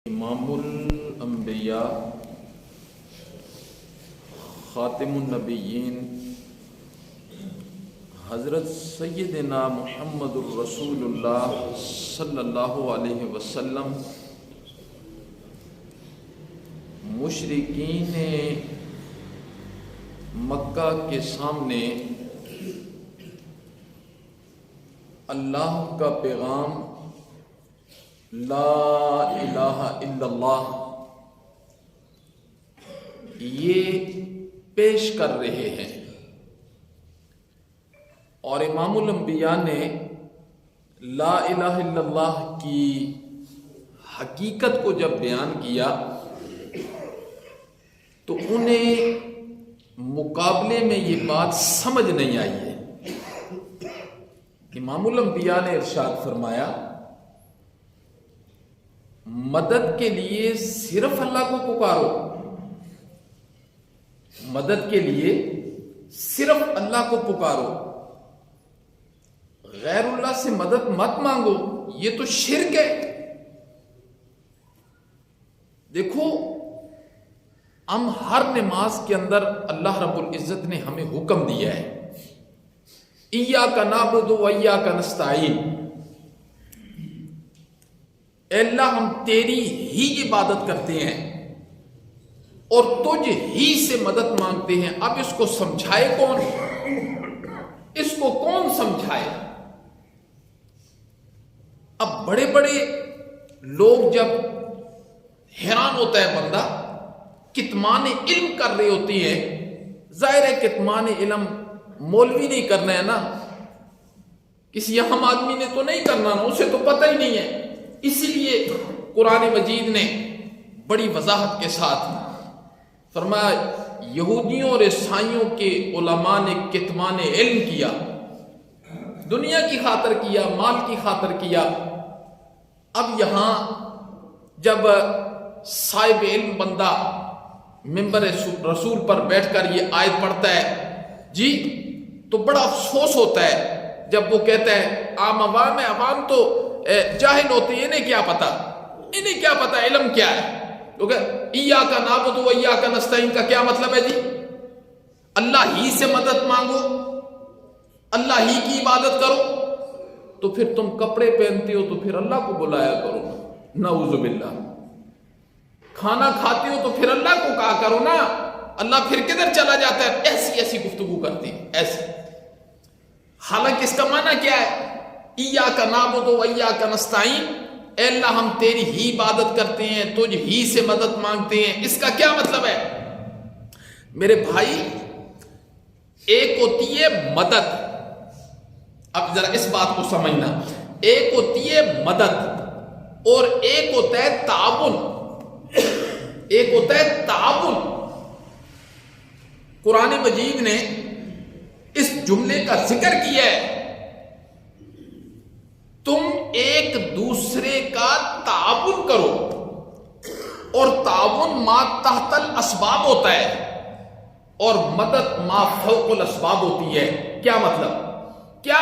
امام الانبیاء خاتم النبیین حضرت سیدنا محمد الرسول اللہ صلی اللہ علیہ وسلم مشرکین مکہ کے سامنے اللہ کا پیغام لا الہ الا اللہ یہ پیش کر رہے ہیں، اور امام الانبیاء نے لا الہ الا اللہ کی حقیقت کو جب بیان کیا تو انہیں مقابلے میں یہ بات سمجھ نہیں آئی ہے۔ امام الانبیاء نے ارشاد فرمایا، مدد کے لیے صرف اللہ کو پکارو، مدد کے لیے صرف اللہ کو پکارو، غیر اللہ سے مدد مت مانگو، یہ تو شرک ہے۔ دیکھو، ہم ہر نماز کے اندر اللہ رب العزت نے ہمیں حکم دیا ہے، ایاک نعبد و ایاک نستعین، اے اللہ ہم تیری ہی عبادت کرتے ہیں اور تجھ ہی سے مدد مانگتے ہیں۔ اب اس کو سمجھائے کون؟ اس کو کون سمجھائے؟ اب بڑے بڑے لوگ جب حیران ہوتا ہے بندہ، کتمان علم کر رہے ہوتی ہیں، ظاہر ہے کتمان علم مولوی نہیں کرنا ہے نا، کسی اہم آدمی نے تو نہیں کرنا نا، اسے تو پتہ ہی نہیں ہے۔ اسی لیے قرآن مجید نے بڑی وضاحت کے ساتھ فرمایا، یہودیوں اور عیسائیوں کے علماء نے کتمان علم کیا، دنیا کی خاطر کیا، مال کی خاطر کیا۔ اب یہاں جب صاحب علم بندہ منبر رسول پر بیٹھ کر یہ آیت پڑھتا ہے جی، تو بڑا افسوس ہوتا ہے جب وہ کہتا ہے عوام تو جاہل ہوتے ہیں، انہیں کیا پتا علم کیا ہے۔ تو کہ ایاک نعبد و ایاک نستعین کا کیا مطلب ہے جی؟ اللہ ہی سے مدد مانگو، اللہ ہی کی عبادت کرو، تو پھر تم کپڑے پہنتے ہو تو پھر اللہ کو بلایا کرو، نعوذ باللہ۔ کھانا کھاتے ہو تو پھر اللہ کو کہا کرو نا، اللہ پھر کدھر چلا جاتا ہے؟ ایسی گفتگو کرتی ہے ایسی۔ حالانکہ اس کا معنی کیا ہے؟ ایاک نعبد و ایاک نستعین، اے اللہ ہم تیری ہی عبادت کرتے ہیں، تجھ ہی سے مدد مانگتے ہیں۔ اس کا کیا مطلب ہے میرے بھائی؟ ایک ہوتی ہے مدد، اب ذرا اس بات کو سمجھنا، ایک ہوتی ہے مدد اور ایک ہوتا ہے تعاون، ایک ہوتا ہے تعاون۔ قرآن مجید نے اس جملے کا ذکر کیا ہے، تم ایک دوسرے کا تعاون کرو، اور تعاون ما تحت الاسباب ہوتا ہے اور مدد ما فوق الاسباب ہوتی ہے۔ کیا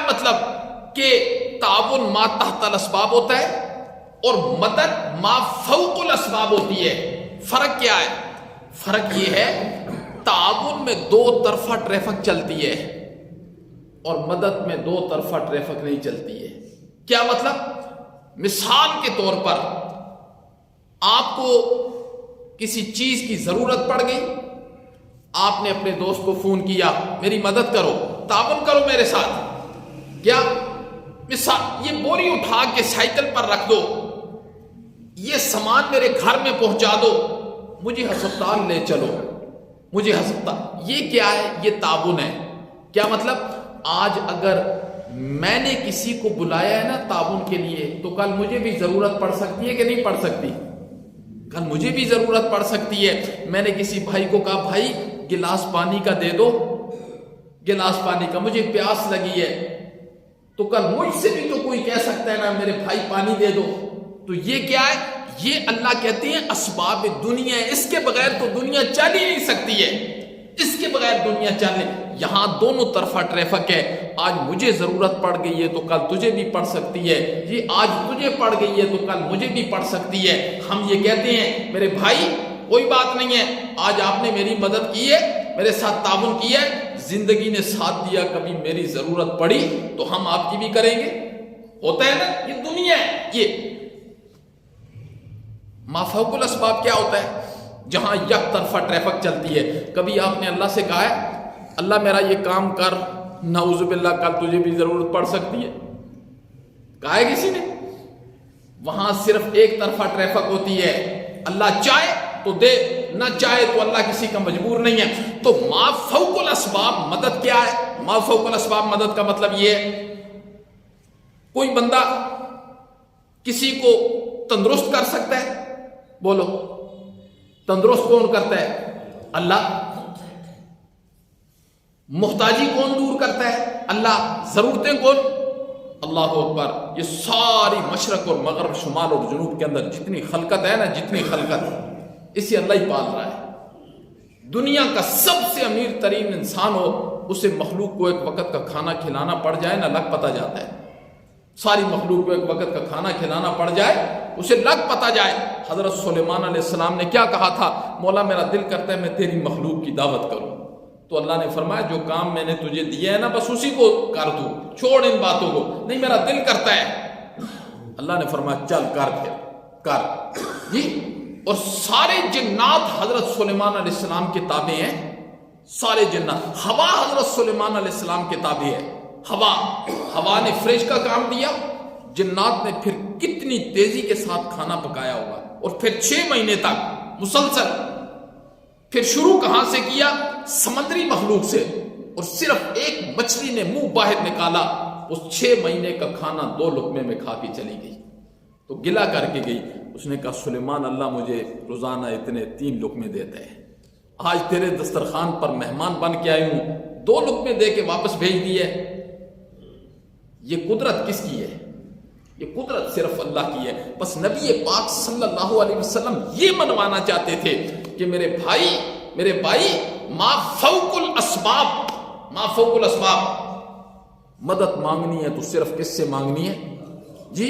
مطلب کہ تعاون ما تحت الاسباب ہوتا ہے اور مدد ما فوق الاسباب ہوتی ہے۔ فرق کیا ہے؟ فرق یہ ہے، تعاون میں دو طرفہ ٹریفک چلتی ہے اور مدد میں دو طرفہ ٹریفک نہیں چلتی ہے۔ کیا مطلب؟ مثال کے طور پر آپ کو کسی چیز کی ضرورت پڑ گئی، آپ نے اپنے دوست کو فون کیا، میری مدد کرو، تعاون کرو میرے ساتھ۔ کیا مثال؟ یہ بوری اٹھا کے سائیکل پر رکھ دو، یہ سامان میرے گھر میں پہنچا دو، مجھے ہسپتال لے چلو، مجھے ہسپتال۔ یہ کیا ہے؟ یہ تعاون ہے۔ کیا مطلب؟ آج اگر میں نے کسی کو بلایا ہے نا تعاون کے لیے، تو کل مجھے بھی ضرورت پڑ سکتی ہے کہ نہیں پڑ سکتی؟ کل مجھے بھی ضرورت پڑ سکتی ہے۔ میں نے کسی بھائی کو کہا، بھائی گلاس پانی کا دے دو، گلاس پانی کا، مجھے پیاس لگی ہے، تو کل مجھ سے بھی تو کوئی کہہ سکتا ہے نا میرے بھائی پانی دے دو۔ تو یہ کیا ہے؟ یہ اللہ کہتے ہیں اسباب دنیا ہے، اس کے بغیر تو دنیا چل ہی نہیں سکتی ہے۔ اس کے بغیر دنیا چلنے. یہاں دونوں طرفہ ٹریفک ہے. آج مجھے ضرورت پڑ گئی ہے تو کل تجھے بھی پڑ سکتی ہے. یہ آج تجھے پڑ گئی ہے تو کل مجھے بھی پڑ سکتی ہے. ہم یہ کہتے ہیں میرے بھائی کوئی بات نہیں ہے, آج آپ نے میری مدد کی ہے, میرے ساتھ تعاون کیا ہے, زندگی نے ساتھ دیا, کبھی میری ضرورت پڑی تو ہم آپ کی بھی کریں گے. ہوتا ہے نا, یہ دنیا ہے. یہ ما فوق الاسباب کیا ہوتا ہے؟ جہاں یک طرفہ ٹریفک چلتی ہے. کبھی آپ نے اللہ سے کہا ہے اللہ میرا یہ کام کر, نعوذ باللہ کل تجھے بھی ضرورت پڑ سکتی ہے؟ کہا ہے کسی نے؟ وہاں صرف ایک طرفہ ٹریفک ہوتی ہے. اللہ چاہے تو دے, نہ چاہے تو اللہ کسی کا مجبور نہیں ہے. تو ما فوق الاسباب مدد کیا ہے؟ ما فوق الاسباب مدد کا مطلب یہ ہے کوئی بندہ کسی کو تندرست کر سکتا ہے. بولو تندرست کون کرتا ہے؟ اللہ. محتاجی کون دور کرتا ہے؟ اللہ. ضرورتیں کون؟ اللہ اکبر. یہ ساری مشرق اور مغرب, شمال اور جنوب کے اندر جتنی خلقت ہے نا, جتنی خلقت, اسے اللہ ہی پال رہا ہے. دنیا کا سب سے امیر ترین انسان ہو, اسے مخلوق کو ایک وقت کا کھانا کھلانا پڑ جائے نا, لگ پتہ جاتا ہے. ساری مخلوق کو ایک وقت کا کھانا کھلانا پڑ جائے, اسے لگ پتہ جائے. حضرت سلیمان علیہ السلام نے کیا کہا تھا؟ مولا میرا دل کرتا ہے میں تیری مخلوق کی دعوت کروں. تو اللہ نے فرمایا جو کام میں نے تجھے دیا ہے نا بس اسی کو کر دو, چھوڑ ان باتوں کو. نہیں میرا دل کرتا ہے. اللہ نے فرمایا چل کر, پھر کر جی. اور سارے جنات حضرت سلیمان علیہ السلام کے تابع ہیں. سارے جنات. ہوا حضرت سلیمان علیہ السلام کے تابع ہے. ہوا نے فریج کا کام دیا, جنات نے پھر کتنی تیزی کے ساتھ کھانا پکایا ہوگا, اور پھر 6 مہینے تک مسلسل. پھر شروع کہاں سے کیا؟ سمندری مخلوق سے, اور صرف ایک مچھلی نے منہ باہر نکالا, اس 6 مہینے کا کھانا 2 لقمے میں کھا کے چلی گئی. تو گلا کر کے گئی. اس نے کہا سلیمان اللہ مجھے روزانہ اتنے 3 لقمے دیتا ہے, آج تیرے دسترخوان پر مہمان بن کے آئی ہوں, 2 لقمے دے کے واپس بھیج دیے. یہ قدرت کس کی ہے؟ یہ قدرت صرف اللہ کی ہے. بس نبی پاک صلی اللہ علیہ وسلم یہ منوانا چاہتے تھے کہ میرے بھائی ما فوق الاسباب, ما فوق الاسباب. مدد مانگنی ہے تو صرف کس سے مانگنی ہے جی؟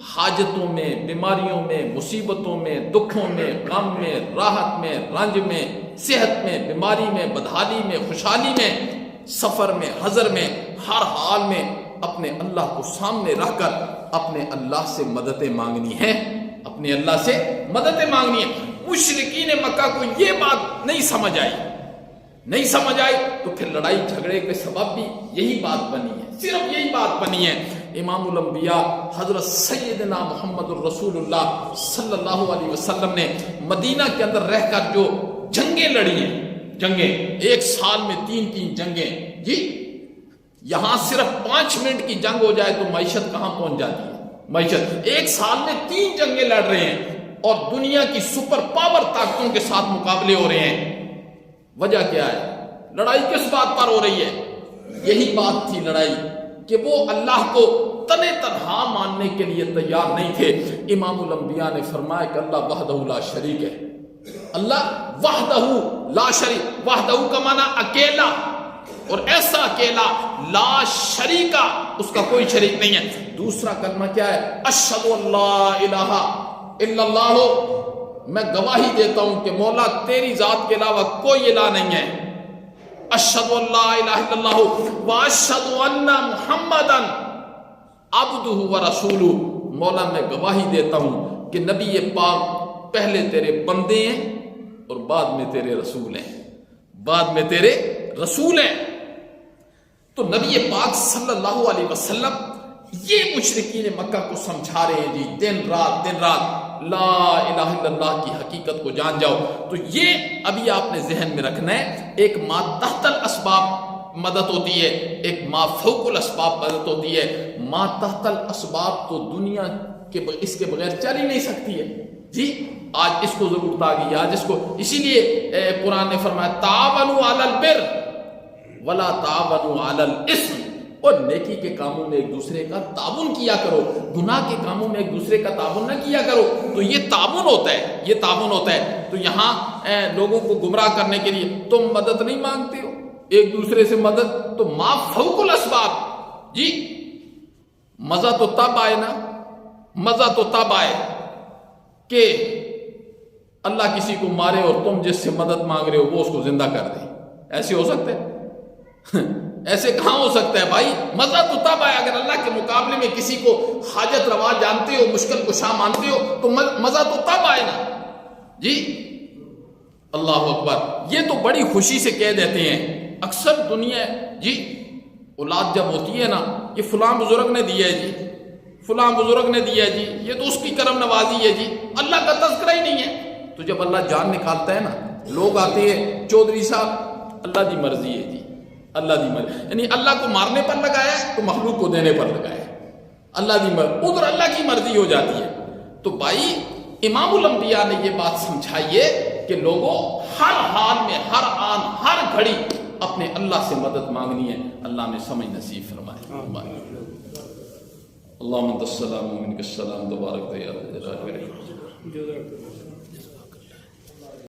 حاجتوں میں, بیماریوں میں, مصیبتوں میں, دکھوں میں, غم میں, راحت میں, رنج میں, صحت میں, بیماری میں, بدحالی میں, خوشحالی میں, سفر میں, حضر میں, ہر حال میں اپنے اللہ کو سامنے رکھ کر اپنے اللہ سے مددیں مانگنی ہیں. اپنے اللہ سے مددیں مانگنی ہیں. مشرکین مکہ کو یہ بات نہیں سمجھ آئی تو پھر لڑائی جھگڑے کے سبب بھی یہی بات بنی ہے, صرف یہی بات بنی ہے. امام الانبیاء حضرت سیدنا محمد الرسول اللہ صلی اللہ علیہ وسلم نے مدینہ کے اندر رہ کر جو جنگیں لڑی ہیں, جنگیں 1 سال میں 3 جنگیں جی. یہاں صرف 5 منٹ کی جنگ ہو جائے تو معیشت کہاں پہنچ جاتی ہے. معیشت 1 سال میں 3 جنگیں لڑ رہے ہیں, اور دنیا کی سپر پاور طاقتوں کے ساتھ مقابلے ہو رہے ہیں. وجہ کیا ہے؟ لڑائی کس بات پر ہو رہی ہے؟ یہی بات تھی لڑائی کہ وہ اللہ کو تنے تنہا ماننے کے لیے تیار نہیں تھے. امام الانبیاء نے فرمایا کہ اللہ وحدہ لا شریک ہے. اللہ وحدہ لا شریک, وحدہ کا معنی اکیلا, اور ایسا اکیلا لا شریکا, اس کا کوئی شریک نہیں ہے. دوسرا کلمہ کیا ہے؟ اشہد ان لا الہ الا اللہ, میں گواہی دیتا ہوں کہ مولا تیری ذات کے علاوہ کوئی الہ نہیں ہے. اشہد ان لا الہ الا اللہ واشہد ان محمدا عبدہ ورسولہ, مولا میں گواہی دیتا ہوں کہ نبی پاک پہلے تیرے بندے ہیں اور بعد میں تیرے رسول ہیں, بعد میں تیرے رسول ہیں. تو نبی پاک صلی اللہ علیہ وسلم یہ مشرکین مکہ کو سمجھا رہے ہیں جی, دن رات لا الہ الا اللہ کی حقیقت کو جان جاؤ. تو یہ ابھی آپ نے ذہن میں رکھنا ہے. ایک ما تحت الاسباب مدد ہوتی ہے, ایک ما فوق الاسباب مدد ہوتی ہے. ما تحت الاسباب تو دنیا کے اس کے بغیر چل ہی نہیں سکتی ہے جی. آج اس کو ضرورت آ گئی, آج اس کو, اسی لیے قرآن نے فرمایا تعاونوا علی البر ولا تعاونوا علی الاثم, اور نیکی کے کاموں میں ایک دوسرے کا تعاون کیا کرو، گناہ کے کاموں میں ایک دوسرے کا تعاون نہ کیا کرو۔ تو یہ تعاون ہوتا ہے، یہ تعاون ہوتا ہے۔ تو یہاں لوگوں کو گمراہ کرنے کے لیے تم مدد نہیں مانگتے ہو ایک دوسرے سے مدد، تو ما فوق الاسباب، جی مزہ تو تب آئے نا، مزہ تو تب آئے کہ اللہ کسی کو مارے اور تم جس سے مدد مانگ رہے ہو وہ اس کو زندہ کر دے۔ ایسے ہو سکتے ایسے کہاں ہو سکتا ہے بھائی؟ مزہ تو تب آئے اگر اللہ کے مقابلے میں کسی کو حاجت روا جانتے ہو، مشکل کشا مانتے ہو، تو مزہ تو تب آئے نا جی۔ اللہ اکبر، یہ تو بڑی خوشی سے کہہ دیتے ہیں اکثر دنیا جی، اولاد جب ہوتی ہے نا، یہ فلاں بزرگ نے دیا ہے جی، فلاں بزرگ نے دیا ہے جی، یہ تو اس کی کرم نوازی ہے جی، اللہ کا تذکرہ ہی نہیں ہے۔ تو جب اللہ جان نکالتا ہے نا، لوگ آتے ہیں چودھری صاحب اللہ دی مرضی ہے جی، اللہ دی مرضی، یعنی اللہ کو مارنے پر لگایا ہے تو مخلوق کو دینے پر لگایا ہے، اللہ دی مرضی، ادھر اللہ کی مرضی ہو جاتی ہے۔ تو بھائی امام الانبیاء نے یہ بات سمجھائی ہے کہ لوگوں ہر حال میں، ہر آن، ہر گھڑی اپنے اللہ سے مدد مانگنی ہے۔ اللہ میں سمجھ نصیب فرمائے۔ اللہم انت السلام و منک السلام، تبارک یا ذا الجلال والإکرام۔